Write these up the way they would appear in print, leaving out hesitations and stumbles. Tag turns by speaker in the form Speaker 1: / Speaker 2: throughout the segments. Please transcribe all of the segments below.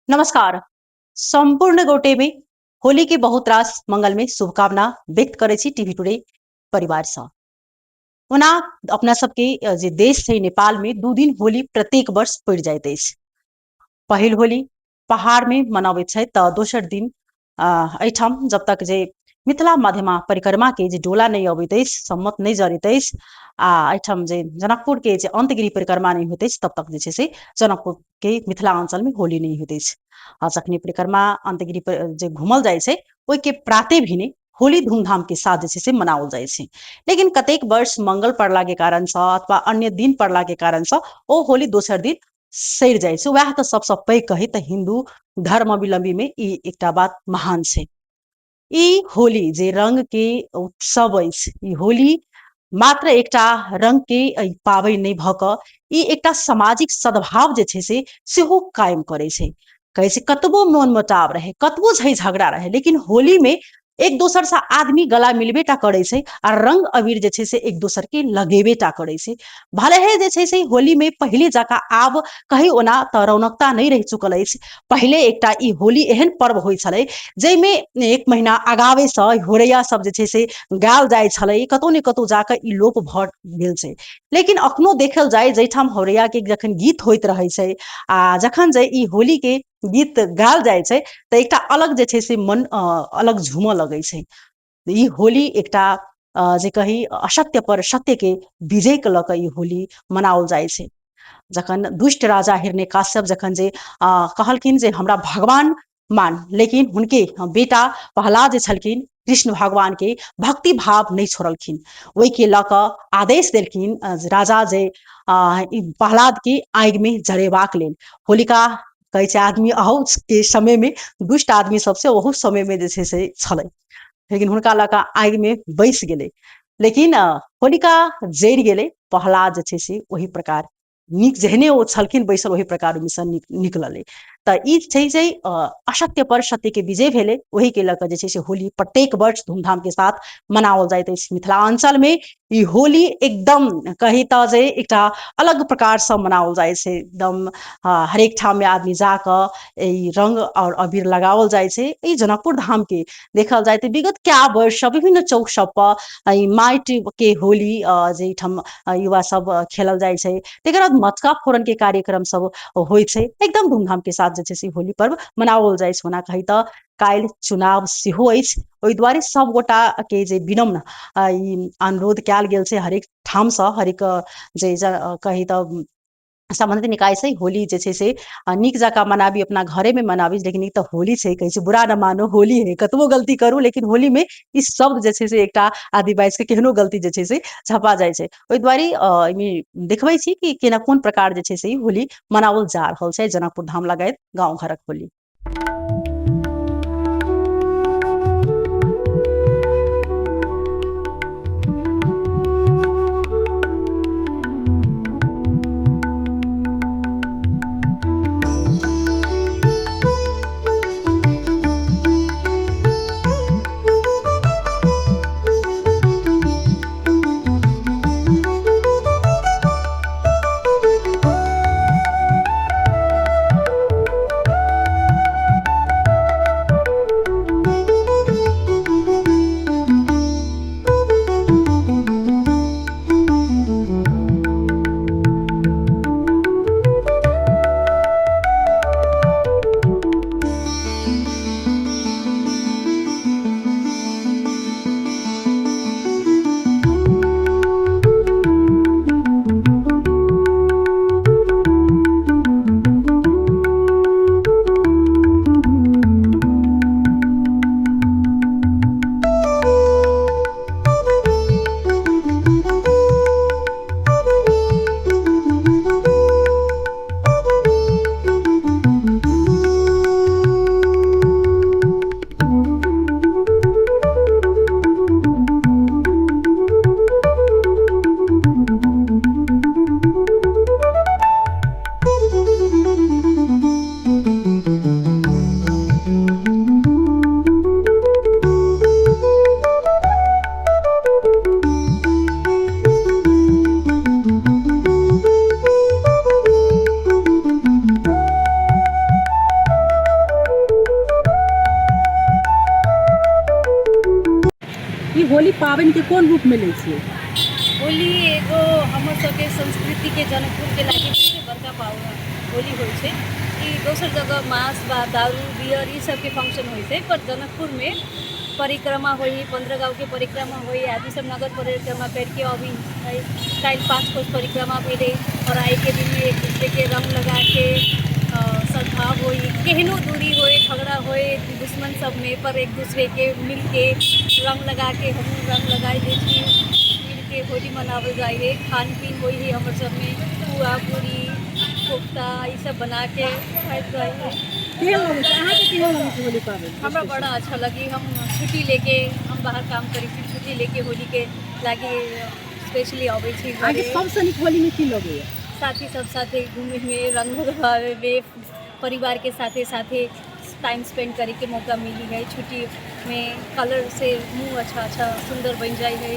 Speaker 1: नमस्कार। संपूर्ण गोटे में होली के बहुत रास मंगल में शुभकामना व्यक्त करे छी टीवी टुडे परिवार सँ। ओना अपना सबके जे देश छै नेपाल में दू दिन होली प्रत्येक वर्ष पड़ि जाइत अछि। पहिल होली पहाड़ में मनाबैत छै तऽ दोसर दिन एहिठाम जब तक जे मिथिला मध्यमा परिक्रमा के जे डोला नहीं अबैत अछि, सम्मत नहीं जरैत अछि आ एहिठाम जे जनकपुर के जे अंतगिरी परिक्रमा नहीं होइत अछि तब तक जे छै से जनकपुर के मिथिलांचल में होली नहीं होइत अछि। आ जखनी परिक्रमा अंतगिरी जे घूमल जाइ छै ओहि के प्राते भेने होली धूमधाम के साथ जे छै से मनाओल जाइ छै। लेकिन कतेक वर्ष मंगल पड़ला के कारण सँ अथवा अन्य दिन पड़ला के कारण सँ ओ होली दोसर दिन सड़ि जाइ छै। वएह तऽ सबसँ पैघ कही तऽ हिन्दू धर्मावलंबी में ई एकटा बात महान छै। ई होली जे रंग के उत्सव अछि, ई होली मात्र एकटा रंग के पाबनि नहीं भऽ कऽ ई एकटा सामाजिक सद्भाव जे छै से सेहो कायम करै छै। कहै छै कतबो मोन मोटाव रहे, कतबो झई झगड़ा रहे, लेकिन होली में एक दोसर से आदमी गला मिलबेटा करे छै आ रंग अबीर जे छै से एक दोसर के लगेबेटा करे छै। भले ही जे छै से होली में पहिले जकाँ आब कही ओना तऽ रौनकता नहीं रहि चुकल अछि। पहिले एकटा ई होली एहन पर्व होइ छलै जाहिमे एक महीना आगावे सँ होरैया सब जे छै से गायल जाइ छलै, कतौ ने कतौ जाकऽ ई लोप भऽ गेल छै। लेकिन अखनो देखल जाय जैठाम होरैया के जखन गीत होइत रहै छै आ जखन जे ई होली के गीत गायल जाइ छै तऽ एकटा अलग जे छै से मन अलग झूमऽ लगै छै। ई होली एकटा जे कही असत्य पर सत्य के विजय के लऽ कऽ ई होली मनाओल जाइ छै। जखन दुष्ट राजा हिरण्यकाश्यप जखन जे कहलखिन जे हमरा भगवान मान, लेकिन हुनके बेटा प्रहलाद जे छलखिन कृष्ण भगवान के भक्ति भाव नहीं छोड़लखिन। ओहि के लऽ कऽ आदेश देलखिन राजा जे ई प्रहलाद के आगि में जरेबाक लेल। होलिका कहै छै आदमी अहू के समय में दुष्ट आदमी सबसे ओहू समय में जे छै से छलै, लेकिन हुनका लऽ कऽ आगि में बैस गेलै। लेकिन होलिका जरि गेलै, प्रहलाद जे छै से ओही प्रकार नीक जेहने ओ छलखिन बैसल ओही प्रकार ओहि में सँ निकललै। तऽ ई छै जे असत्य पर सत्य के विजय भेलै। ओही के लऽ कऽ जे छै से होली प्रत्येक वर्ष धूमधाम के साथ मनाओल जाइत अछि। मिथिलांचल में ई होली एकदम कही तऽ जे एकटा अलग प्रकार सँ मनाओल जाइ छै। एकदम हरेक ठाम में आदमी जाकऽ ई रंग और अबीर लगाओल जाइ छै। ई जनकपुर धाम के देखल जाय तऽ विगत कए वर्ष सँ विभिन्न चौक सब पर ई माटि के होली जे ठाम युवा सब खेलल जाइ छै, तेकर बाद मटका फोड़न के कार्यक्रम सब होइ छै। एकदम धूमधाम के साथ जे छै से होली पर्व मनाओल जाइ छै। ओना कही तऽ काल्हि चुनाव सेहो अछि, ओहि दुआरे सब गोटा के जे विनम्र ई अनुरोध कयल गेल छै हरेक ठाम सँ हरेक जे कही तऽ सम्बन्धित निकाय से होली जे छै से नीक जकाँ मनाबी, अपना घरे में मनाबी। लेकिन ई तऽ होली छै, कहै छै बुरा न मानो होली है, कतबो गलती करू लेकिन होली में ई शब्द जे छै से एकटा आदि बाइज के केहनो गलती जे छै से झपा जाइ छै। ओहि दुआरे एहिमे देखबै छी कि केना कोन प्रकार जे छै से ई होली मनाओल जा रहल छै जनकपुर धाम लगायत गाँव घरक होली।
Speaker 2: होली पाबनि के कोन रूप में ले छियै?
Speaker 3: होली एगो हमर सबके संस्कृति के जनकपुर के लागि सबसे बड़का होली होइ छै। कि दोसर जगह मांस बा दारू बियर ई सब के फंक्शन होइ छै, पर जनकपुर में परिक्रमा होई, 15 गाँव के परिक्रमा होई, आदमी सब नगर परिक्रमा करके अभी काल 5 कोस परिक्रमा भेले और आई के दिन में एक दूसरे के रंग लगा के सद्भाव होई, केहनो दूरी होए झगड़ा होए दुश्मन सब में, पर एक दूसरे के मिल के रंग लगा के हम रंग लगाई दे छी, मिल के होली मनावल जाए है। खान पीन होई है हमर सब में, पुआ पूरी कोफ्ता ये सब बना के खाइत रहे हैं।
Speaker 2: केहन लगे छै? अहाँ के केहन लगे छै होली पाबनि?
Speaker 3: हमरा बड़ा अच्छा लगी। हम छुट्टी लेके हम बाहर काम करी छी, छुट्टी लेके होली के लागे स्पेशली आवे छी
Speaker 2: आगे
Speaker 3: घरे।
Speaker 2: सबसे नीक होली में की लगैया?
Speaker 3: साथी सब साथे घूमे में, रंग लगावे में, परिवार के साथे साथे टाइम स्पेंड करे के मौका मिली है। छुट्टी में कलर से मुँह अच्छा अच्छा सुंदर बन जाए है।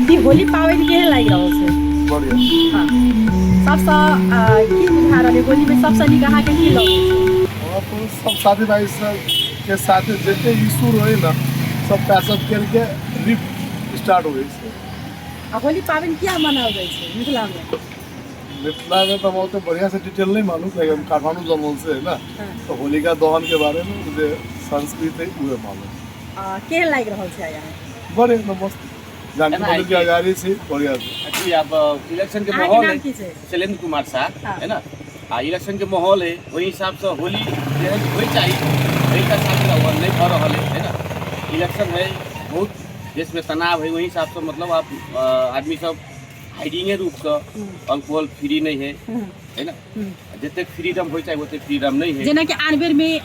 Speaker 2: कि होली पाबनि केहन लागि रहल छै?
Speaker 4: बढ़िया।
Speaker 2: हाँ सबसे की बुझा रहल है होली में सबसे नीक अहाँके की लगै छै?
Speaker 4: वहाँ पर सब साथी भाई सब के साथ जितने इशू रहे ना सब पैसा करके रिप स्टार्ट हो गई से।
Speaker 2: आ होली पाबनि किया मनाओल जाइ छै मिथिला में?
Speaker 4: मिथिला में तो बहुत बढ़िया से डिटेल नहीं मालूम, लेकिन हम काठमांडू जमल से है ना, तो होलिका दहन के बारे में मुझे संस्कृत है वो मालूम।
Speaker 2: केहन लागि रहल छै यहाँ?
Speaker 4: बड़े मस्त जानकारी की आजादी से बढ़िया से।
Speaker 5: एक्चुअली अब इलेक्शन के
Speaker 2: अहाँके
Speaker 5: माहौल
Speaker 2: नाम
Speaker 5: है,
Speaker 2: की छै?
Speaker 5: शैलेंद्र कुमार साहब
Speaker 2: हाँ।
Speaker 5: है ना। इलेक्शन के माहौल है, वही हिसाब से होली जेहन होई चाहिए वही का साथ नहीं भर रहा है ना। इलेक्शन है, बहुत देश में तनाव है, वही हिसाब से मतलब आप आदमी सब हाइडिंगे रूप से अल्कोहल फ्री नहीं है ना। जते फ्रीडम हो चाहिए ओते फ्रीडम नहीं है।
Speaker 2: जेना कि आन बेर में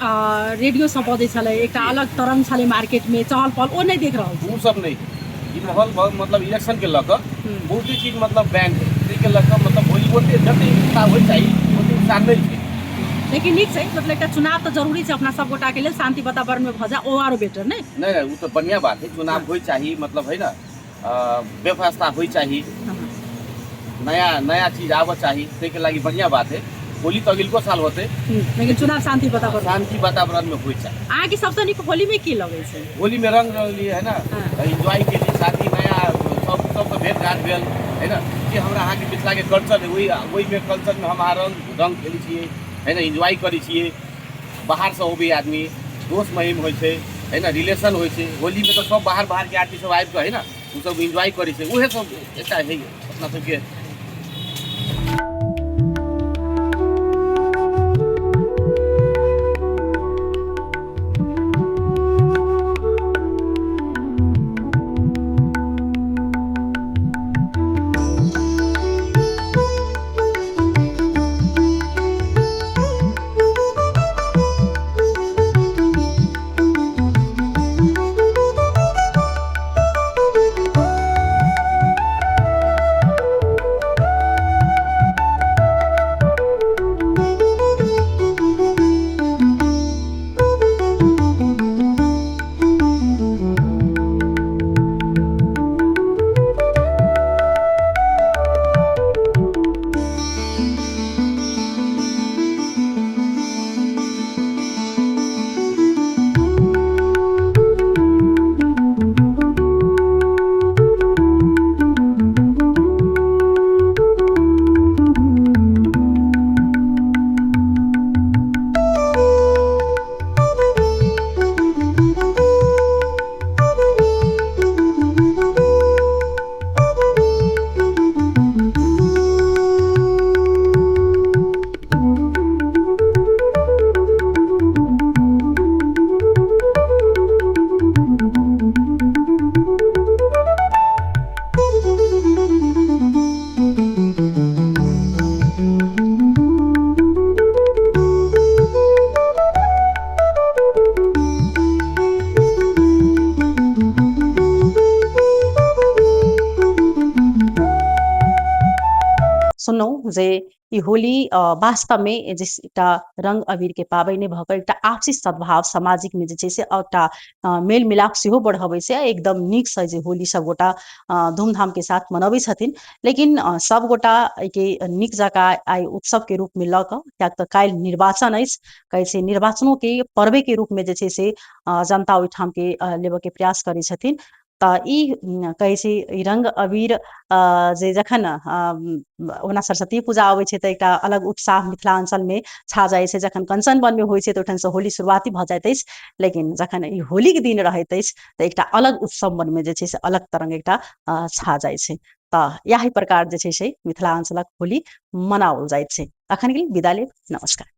Speaker 2: रेडियो सब बजै छलै, एकटा अलग तरंग छलै मार्केट में, चहल पहल ओ नहीं देख रहल छी।
Speaker 5: वो सब नहीं है। ये माहौल मतलब इलेक्शन के लक बहुत ही चीज मतलब बैंक है के लक मतलब होली ओते जते उत्साह हो चाहिए ओते उत्साह नहीं है।
Speaker 2: लेकिन नीक छै, मतलब एकटा चुनाव तो जरूरी छै अपना सब गोटा के लिए, शांति वातावरण में भ जा ओ आरो बेटर नहीं।
Speaker 5: नहीं वो तो बढ़िया बात है, चुनाव हो चाहिए मतलब है ना, व्यवस्था हो चाहिए, नया चीज आवा चाहिए, ते के लागी बढ़िया बात है। होली तो अगिलको साल होते,
Speaker 2: लेकिन चुनाव शांति
Speaker 5: वातावरण में हो चाहिए।
Speaker 2: अहाँ की सबसे नीक होली में की लगे छै?
Speaker 5: होली में रंग लिए है ना, एंजॉय के लिए साथी नया सब भेंट घाट भेल है ना, कि हमरा अहाँ के मिथिला के कल्चर है, वही में कल्चर में हम रंग खेली छिए है ना, एंजॉय करी छिए। बाहर से होबे आदमी दोस्त महिम होइ छै है ना, रिलेशन होइ छै। होली में तो सब बाहर के आदमी सब आबि के है ना, उ सब एंजॉय करी छै, उहे सब एकटा है। अपना सबके
Speaker 1: सुनौँ जे ई होली वास्तवमे एउटा रंग अबीर के पाबनि भऽ एकटा आपसी सद्भाव सामाजिक में जे छै से एकटा मेल मिलाप सेहो बढ़ाबै छै एकदम नीकसँ जे होली सब गोटा धूमधाम के साथ मनबै छथिन लेकिन सब गोटा एके नीक जकाँ आइ उत्सव के रूप में लऽ कऽ कियाक तऽ काल्हि निर्वाचन अछि कहै छै निर्वाचनों के पर्वे के रूप में जे छै से जनता ओहिठाम के लेबऽ के प्रयास करै छथिन तऽ ई कहै छै ई रंग अबीर जे जखन ओना सरस्वती पूजा अबै छै तऽ एकटा अलग उत्साह मिथिलांचल में छा जाइ छै जखन कंचनवन में होइ छै तऽ ओहिठामसँ होली शुरुआती भऽ जाइत अछि लेकिन जखन ई होली के दिन रहैत अछि तऽ एकटा अलग उत्सव मन में जे छै से अलग तरंग एकटा छा जाइ छै तऽ इएह प्रकार जे छै से मिथिलांचलक होली मनाओल जाइत छै अखन के लेल विदा लेब नमस्कार।